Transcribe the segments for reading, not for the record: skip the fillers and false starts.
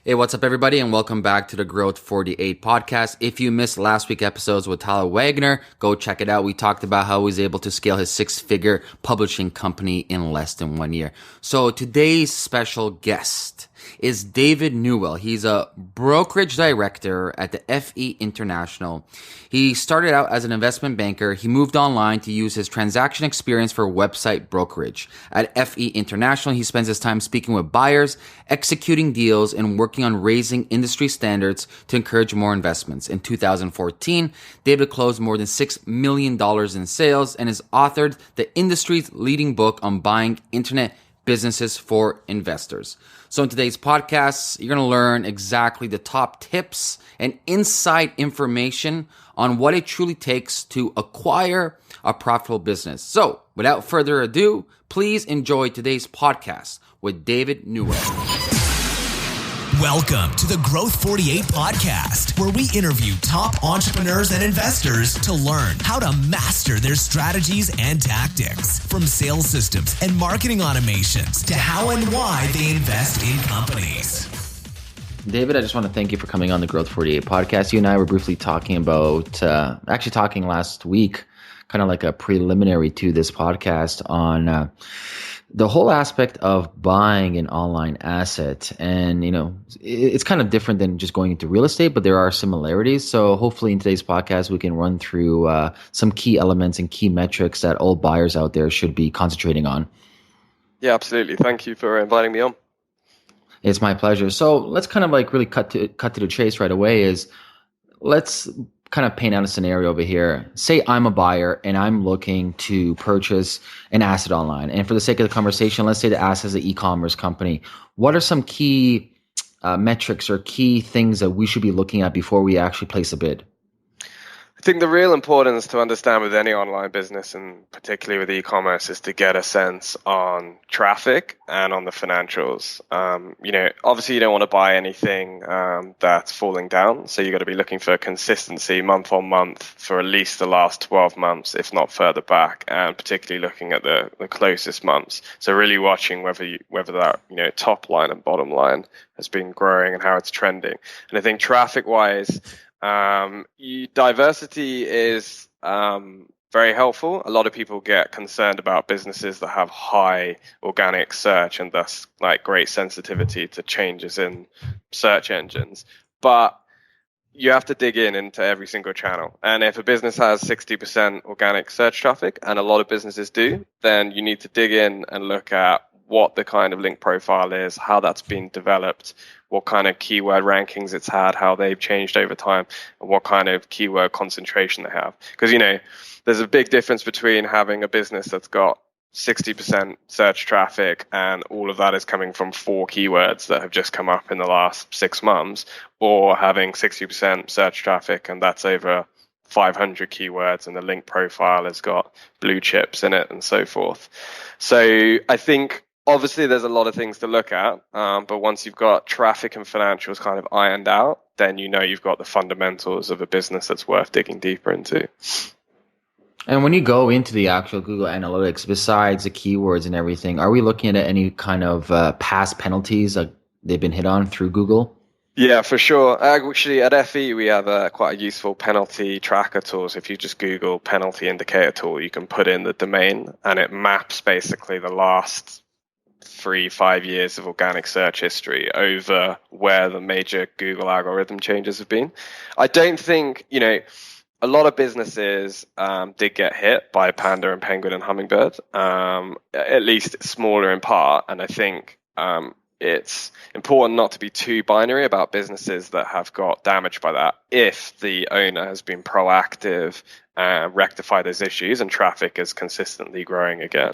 Hey, what's up, everybody, and welcome back to the Growth 48 podcast. If you missed last week's episodes with Tyler Wagner, go check it out. We talked about how he was able to scale his six-figure publishing company in less than 1 year. So today's special guest is David Newell. He's a brokerage director at the FE International. He started out as an investment banker. He moved online to use his transaction experience for website brokerage. At FE International, he spends his time speaking with buyers, executing deals, and working on raising industry standards to encourage more investments. In 2014, David closed more than $6 million in sales and has authored the industry's leading book on buying internet businesses for investors. So in today's podcast, you're going to learn exactly the top tips and inside information on what it truly takes to acquire a profitable business. So without further ado, please enjoy today's podcast with David Newell. Welcome to the Growth 48 podcast, where we interview top entrepreneurs and investors to learn how to master their strategies and tactics, from sales systems and marketing automations to how and why they invest in companies. David, I just want to thank you for coming on the Growth 48 podcast. You and I were briefly talking about, talking last week, kind of like a preliminary to this podcast on the whole aspect of buying an online asset. And, it's kind of different than just going into real estate, but there are similarities. So hopefully in today's podcast, we can run through some key elements and key metrics that all buyers out there should be concentrating on. Yeah, absolutely. Thank you for inviting me on. It's my pleasure. So let's kind of like really cut to the chase right away. Let's kind of paint out a scenario over here. Say I'm a buyer and I'm looking to purchase an asset online. And for the sake of the conversation, let's say the asset is an e-commerce company. What are some key metrics or key things that we should be looking at before we actually place a bid? I think the real importance to understand with any online business, and particularly with e-commerce, is to get a sense on traffic and on the financials. Obviously you don't want to buy anything that's falling down. So you've got to be looking for consistency month on month for at least the last 12 months, if not further back, and particularly looking at the closest months. So really watching whether that, top line and bottom line has been growing and how it's trending. And I think traffic wise, diversity is very helpful. A lot of people get concerned about businesses that have high organic search and thus like great sensitivity to changes in search engines. But you have to dig into every single channel. And if a business has 60% organic search traffic, and a lot of businesses do, then you need to dig in and look at what the kind of link profile is, how that's been developed, what kind of keyword rankings it's had, how they've changed over time, and what kind of keyword concentration they have. Because, there's a big difference between having a business that's got 60% search traffic and all of that is coming from 4 keywords that have just come up in the last 6 months, or having 60% search traffic and that's over 500 keywords and the link profile has got blue chips in it and so forth. So I think obviously there's a lot of things to look at, but once you've got traffic and financials kind of ironed out, then you've got the fundamentals of a business that's worth digging deeper into. And when you go into the actual Google Analytics, besides the keywords and everything, are we looking at any kind of past penalties that they've been hit on through Google? Yeah, for sure. Actually, at FE, we have quite a useful penalty tracker tool. So if you just Google penalty indicator tool, you can put in the domain and it maps basically the last 3-5 years of organic search history over where the major Google algorithm changes have been. I don't think, a lot of businesses did get hit by Panda and Penguin and Hummingbird, at least smaller in part. And I think it's important not to be too binary about businesses that have got damaged by that if the owner has been proactive and rectify those issues and traffic is consistently growing again.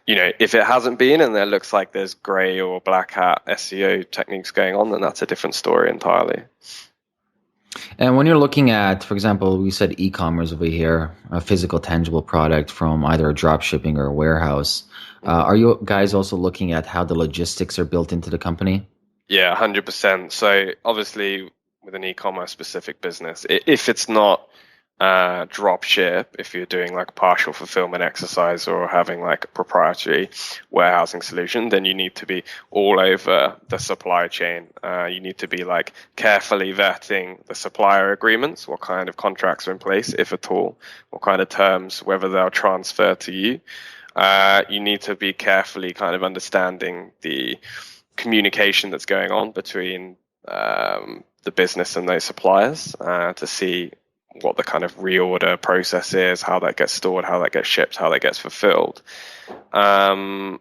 If it hasn't been and there looks like there's gray or black hat SEO techniques going on, then that's a different story entirely. And when you're looking at, for example, we said e-commerce over here, a physical, tangible product from either a drop shipping or a warehouse, are you guys also looking at how the logistics are built into the company? Yeah, 100%. So obviously with an e-commerce specific business, if it's not drop ship, if you're doing like a partial fulfillment exercise or having like a proprietary warehousing solution, then you need to be all over the supply chain. You need to be like carefully vetting the supplier agreements, what kind of contracts are in place, if at all, what kind of terms, whether they'll transfer to you. You need to be carefully kind of understanding the communication that's going on between the business and those suppliers to see what the kind of reorder process is, how that gets stored, how that gets shipped, how that gets fulfilled. And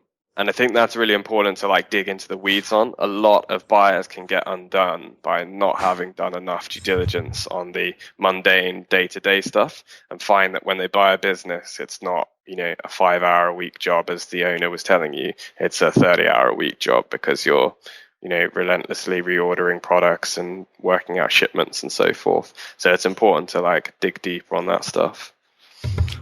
I think that's really important to like dig into the weeds on. A lot of buyers can get undone by not having done enough due diligence on the mundane day-to-day stuff, and find that when they buy a business, it's not, a 5-hour-a-week job as the owner was telling you. It's a 30-hour-a-week job because you're relentlessly reordering products and working out shipments and so forth. So it's important to like dig deeper on that stuff.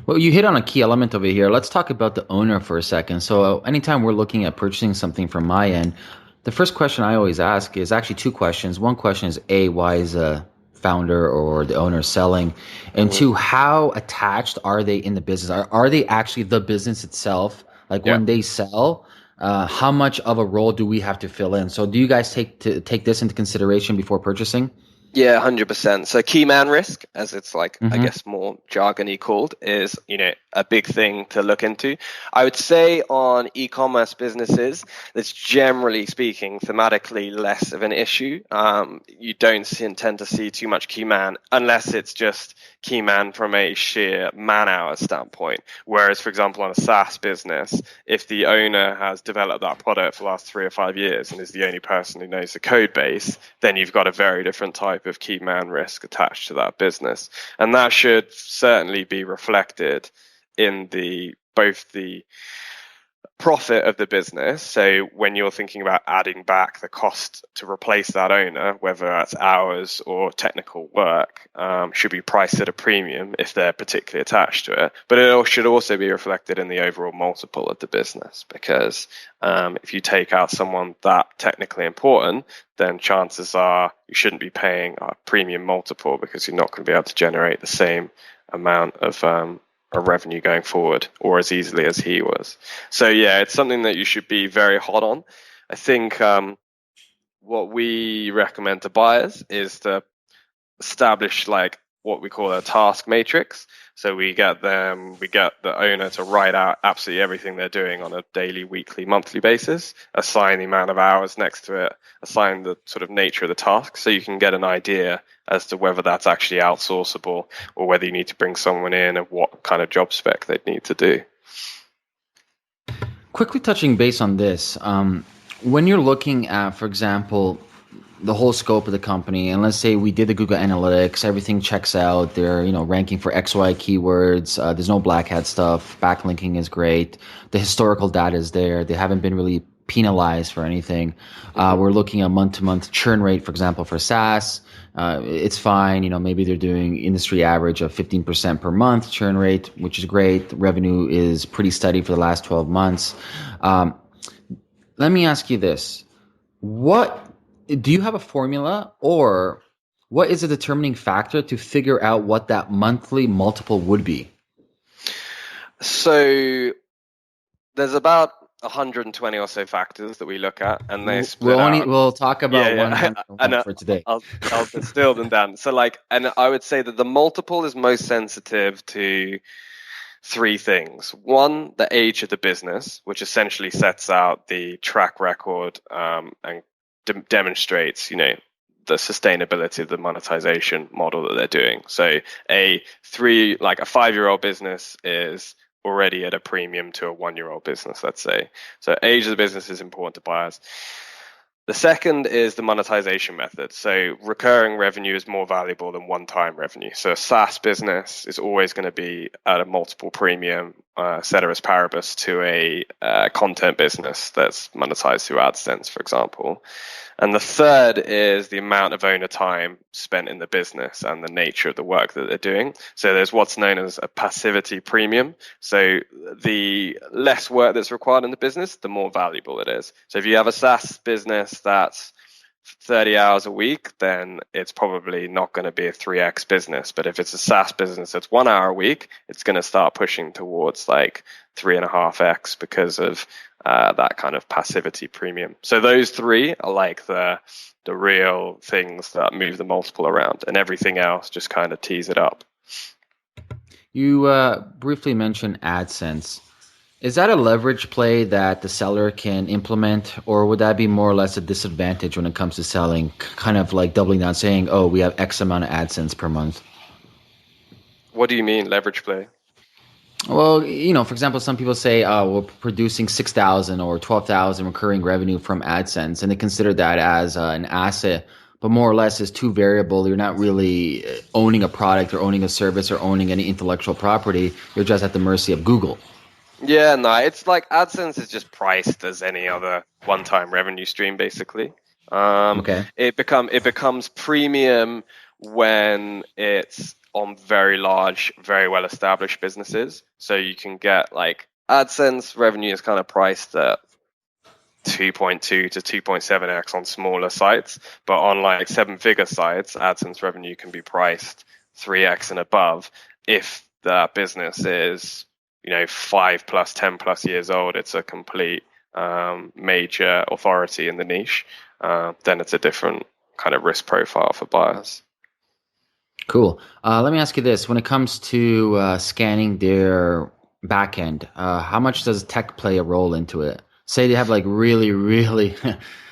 Well, you hit on a key element over here. Let's talk about the owner for a second. So anytime we're looking at purchasing something from my end, the first question I always ask is actually two questions. One question is, A, why is a founder or the owner selling? And two, how attached are they in the business? Are they actually the business itself? Like when they sell, how much of a role do we have to fill in? So do you guys take this into consideration before purchasing? Yeah, 100%. So key man risk, as it's like, I guess more jargony called, is, a big thing to look into. I would say on e-commerce businesses, that's generally speaking, thematically less of an issue. You don't tend to see too much key man unless it's just key man from a sheer man hour standpoint. Whereas, for example, on a SaaS business, if the owner has developed that product for the last 3 or 5 years and is the only person who knows the code base, then you've got a very different type of key man risk attached to that business. And that should certainly be reflected in both the profit of the business. So when you're thinking about adding back the cost to replace that owner, whether that's hours or technical work, should be priced at a premium if they're particularly attached to it. But it should also be reflected in the overall multiple of the business, because if you take out someone that technically important, then chances are you shouldn't be paying a premium multiple, because you're not going to be able to generate the same amount of revenue going forward, or as easily as he was. So yeah, it's something that you should be very hot on. I think what we recommend to buyers is to establish like what we call a task matrix. So we get the owner to write out absolutely everything they're doing on a daily, weekly, monthly basis, assign the amount of hours next to it, assign the sort of nature of the task, so you can get an idea as to whether that's actually outsourceable or whether you need to bring someone in and what kind of job spec they'd need to do. Quickly touching base on this, when you're looking at, for example, the whole scope of the company, and let's say we did the Google Analytics, everything checks out, they're ranking for XY keywords, there's no black hat stuff, backlinking is great, the historical data is there, they haven't been really penalized for anything. We're looking at month-to-month churn rate, for example, for SaaS. It's fine. Maybe they're doing industry average of 15% per month churn rate, which is great. Revenue is pretty steady for the last 12 months. Let me ask you this. Do you have a formula, or what is a determining factor to figure out what that monthly multiple would be? So there's about 120 or so factors that we look at, and they split out. We'll talk about 101 for today. I'll distill them down. So and I would say that the multiple is most sensitive to 3 things. One, the age of the business, which essentially sets out the track record and demonstrates, the sustainability of the monetization model that they're doing. So a 5-year-old business is already at a premium to a 1-year-old business, let's say. So age of the business is important to buyers. The second is the monetization method. So recurring revenue is more valuable than one-time revenue. So a SaaS business is always going to be at a multiple premium, ceteris paribus, to a content business that's monetized through AdSense, for example. And the third is the amount of owner time spent in the business and the nature of the work that they're doing. So there's what's known as a passivity premium. So the less work that's required in the business, the more valuable it is. So if you have a SaaS business that's 30 hours a week, then it's probably not going to be a 3x business. But if it's a SaaS business that's 1 hour a week, it's going to start pushing towards like 3.5x because of that kind of passivity premium. So those three are like the real things that move the multiple around, and everything else just kind of tees it up. You briefly mentioned AdSense. Is that a leverage play that the seller can implement, or would that be more or less a disadvantage when it comes to selling, kind of like doubling down, saying, oh, we have X amount of AdSense per month? What do you mean leverage play? Well, for example, some people say, we're producing 6,000 or 12,000 recurring revenue from AdSense, and they consider that as an asset, but more or less is too variable. You're not really owning a product or owning a service or owning any intellectual property. You're just at the mercy of Google. Yeah, no, it's like AdSense is just priced as any other one-time revenue stream, basically. Okay. It becomes premium when it's on very large, very well-established businesses. So you can get like AdSense revenue is kind of priced at 2.2 to 2.7x on smaller sites, but on like seven-figure sites, AdSense revenue can be priced 3x and above if that business is 5 plus, 10 plus years old. It's a complete major authority in the niche. Then it's a different kind of risk profile for buyers. Cool. Let me ask you this. When it comes to scanning their backend, how much does tech play a role into it? Say they have like really, really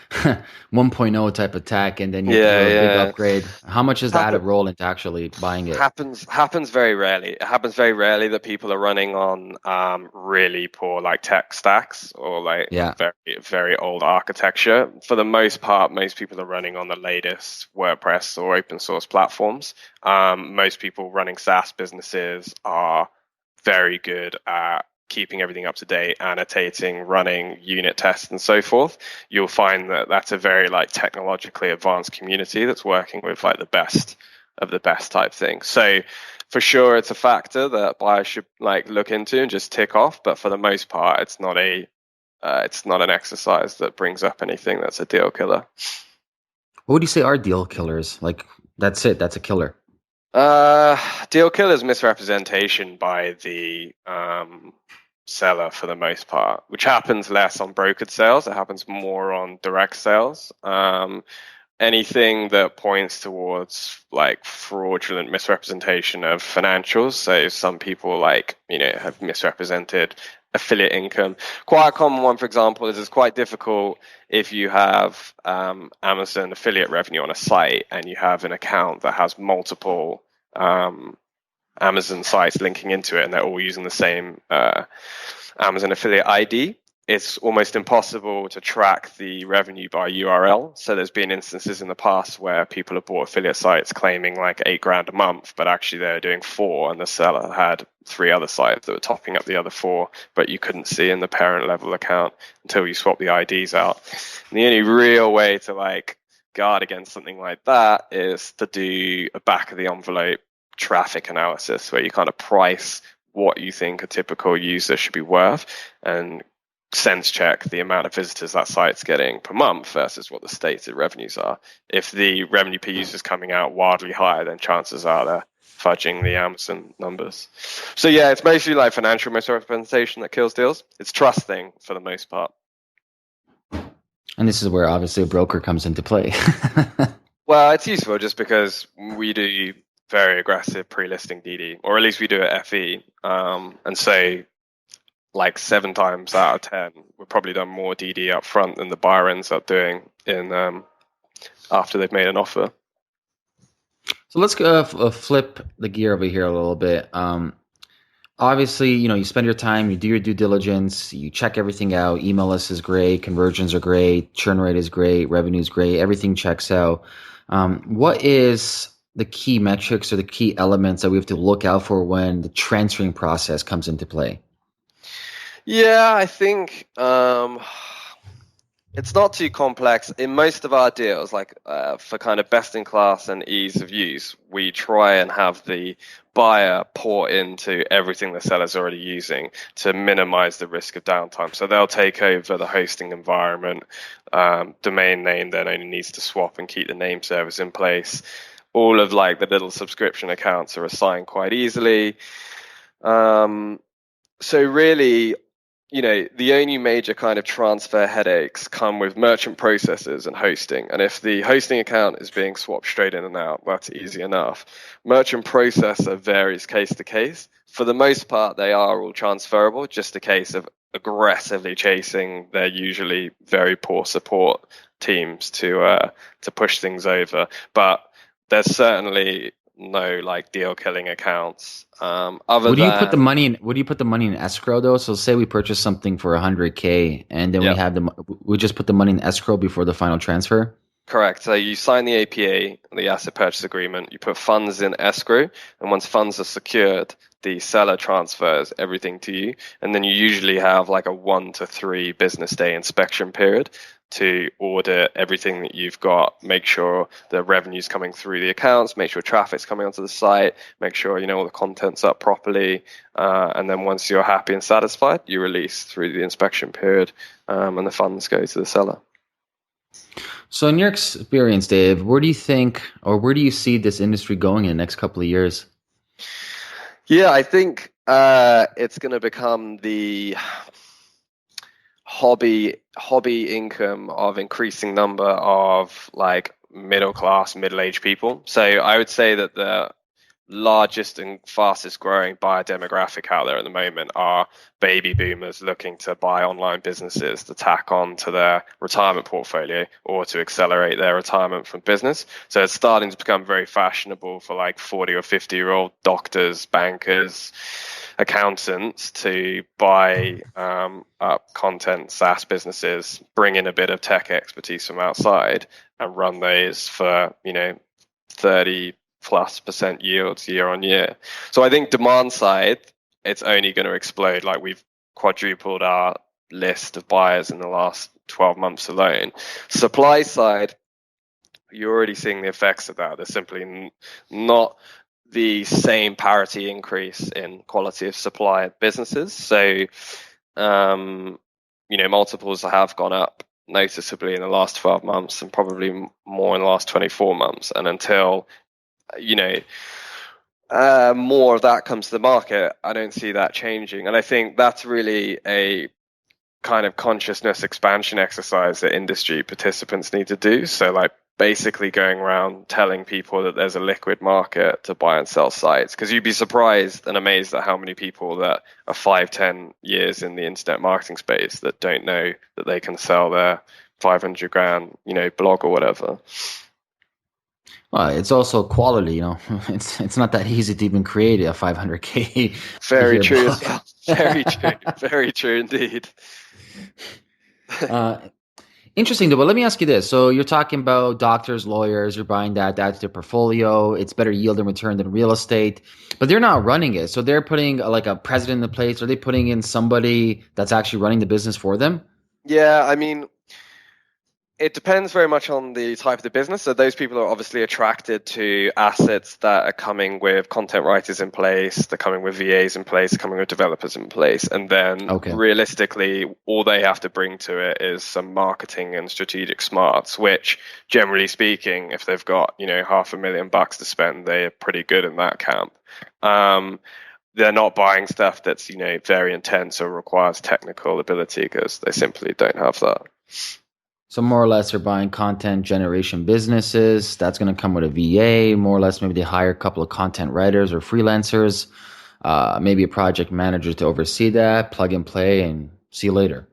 1.0 type of tech, and then you do a big upgrade. How much does that role into actually buying it? Happens very rarely. It happens very rarely that people are running on really poor like tech stacks or like very, very old architecture. For the most part, most people are running on the latest WordPress or open source platforms. Most people running SaaS businesses are very good at keeping everything up to date, annotating, running unit tests, and so forth. You'll find that that's a very like technologically advanced community that's working with like the best of the best type thing. So for sure, it's a factor that buyers should like look into and just tick off. But for the most part, it's not an exercise that brings up anything that's a deal killer. What would you say are deal killers? Like that's it. That's a killer. Deal killer is misrepresentation by the seller for the most part, which happens less on brokered sales. It happens more on direct sales. Anything that points towards like fraudulent misrepresentation of financials. So some people have misrepresented affiliate income. Quite a common one, for example, is it's quite difficult if you have Amazon affiliate revenue on a site and you have an account that has multiple Amazon sites linking into it and they're all using the same Amazon affiliate ID. It's almost impossible to track the revenue by URL. So there's been instances in the past where people have bought affiliate sites claiming like $8,000 a month, but actually they're doing 4, and the seller had 3 other sites that were topping up the other 4, but you couldn't see in the parent level account until you swap the IDs out. And the only real way to like guard against something like that is to do a back of the envelope traffic analysis where you kind of price what you think a typical user should be worth and sense check the amount of visitors that site's getting per month versus what the stated revenues are. If the revenue per user is coming out wildly higher, then chances are they're fudging the Amazon numbers. So yeah, it's mostly like financial misrepresentation that kills deals. It's trust thing for the most part. And this is where obviously a broker comes into play. Well, it's useful just because we do very aggressive pre-listing DD, or at least we do it FE. And so like 7 times out of 10, we've probably done more DD up front than the buyer ends up doing in after they've made an offer. So let's flip the gear over here a little bit. Obviously, you spend your time, you do your due diligence, you check everything out. Email list is great, conversions are great, churn rate is great, revenue is great, everything checks out. What is the key metrics or the key elements that we have to look out for when the transferring process comes into play? Yeah, I think It's not too complex. In most of our deals, like for kind of best in class and ease of use, we try and have the buyer pour into everything the seller's already using to minimize the risk of downtime. So they'll take over the hosting environment. Domain name then only needs to swap and keep the name service in place. All of like the little subscription accounts are assigned quite easily. So really, the only major kind of transfer headaches come with merchant processors and hosting. And if the hosting account is being swapped straight in and out, that's easy enough. Merchant processor varies case to case. For the most part, they are all transferable, just a case of aggressively chasing their usually very poor support teams to push things over. But there's certainly no like deal killing accounts. Would you put the money in? Would you put the money in escrow though? So say we purchase something for $100K, and then we just put the money in escrow before the final transfer. Correct. So you sign the APA, the asset purchase agreement. You put funds in escrow, and once funds are secured, the seller transfers everything to you, and then you usually have like a 1 to 3 business day inspection period to audit everything that you've got, make sure the revenue's coming through the accounts, make sure traffic's coming onto the site, make sure all the content's up properly, and then once you're happy and satisfied, you release through the inspection period, and the funds go to the seller. So in your experience, Dave, where do you think, or where do you see this industry going in the next couple of years? Yeah, I think it's going to become the hobby income of increasing number of like middle-aged people. So I would say that the largest and fastest growing buyer demographic out there at the moment are baby boomers looking to buy online businesses to tack on to their retirement portfolio or to accelerate their retirement from business. So it's starting to become very fashionable for like 40 or 50-year-old doctors, bankers, accountants to buy up content SaaS businesses, bring in a bit of tech expertise from outside and run those for 30+% yields year on year. So I think demand side, it's only going to explode. Like we've quadrupled our list of buyers in the last 12 months alone. Supply side, you're already seeing the effects of that. There's simply not the same parity increase in quality of supply at businesses. So, multiples have gone up noticeably in the last 12 months and probably more in the last 24 months. And until, more of that comes to the market, I don't see that changing. And I think that's really a kind of consciousness expansion exercise that industry participants need to do. So like basically going around telling people that there's a liquid market to buy and sell sites, because you'd be surprised and amazed at how many people that are 5-10 years in the internet marketing space that don't know that they can sell their 500 grand blog or whatever. Well, it's also quality, it's not that easy to even create a 500K. Very true. Very true. Very true indeed. Interesting, though. But let me ask you this. So you're talking about doctors, lawyers, you're buying that's their portfolio. It's better yield and return than real estate, but they're not running it. So they're putting like a president in place. Are they putting in somebody that's actually running the business for them? Yeah, I mean, it depends very much on the type of the business. So those people are obviously attracted to assets that are coming with content writers in place, they're coming with VAs in place, coming with developers in place. And then realistically, all they have to bring to it is some marketing and strategic smarts, which generally speaking, if they've got, $500,000 to spend, they're pretty good in that camp. They're not buying stuff that's, very intense or requires technical ability because they simply don't have that. So more or less they're buying content generation businesses. That's going to come with a VA. More or less maybe they hire a couple of content writers or freelancers, maybe a project manager to oversee that, plug and play, and see you later.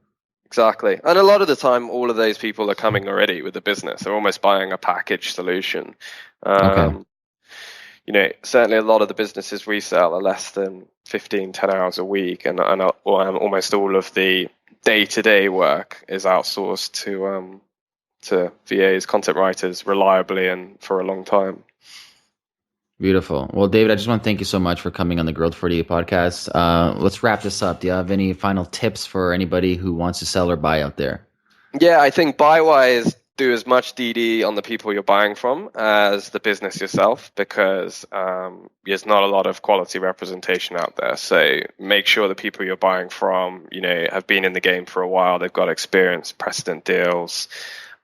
Exactly. And a lot of the time, all of those people are coming already with the business. They're almost buying a package solution. Certainly a lot of the businesses we sell are less than 10 hours a week. And almost all of the day-to-day work is outsourced to VAs, content writers, reliably and for a long time. Beautiful. Well, David, I just want to thank you so much for coming on the Growth 48 podcast. Let's wrap this up. Do you have any final tips for anybody who wants to sell or buy out there? Yeah, I think buy-wise, do as much DD on the people you're buying from as the business yourself, because there's not a lot of quality representation out there. So make sure the people you're buying from, have been in the game for a while. They've got experience, precedent deals,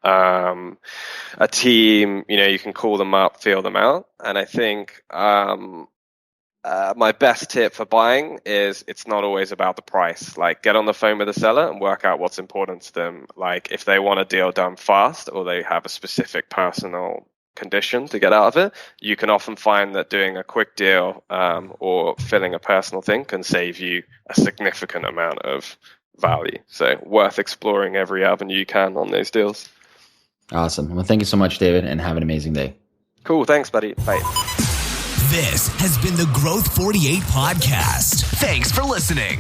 a team. You can call them up, feel them out. And I think my best tip for buying is it's not always about the price. Like, get on the phone with the seller and work out what's important to them. Like, if they want a deal done fast or they have a specific personal condition to get out of it, you can often find that doing a quick deal or filling a personal thing can save you a significant amount of value. So worth exploring every avenue you can on those deals. Awesome. Well, thank you so much, David, and have an amazing day. Cool. Thanks, buddy. Bye. This has been the Growth 48 podcast. Thanks for listening.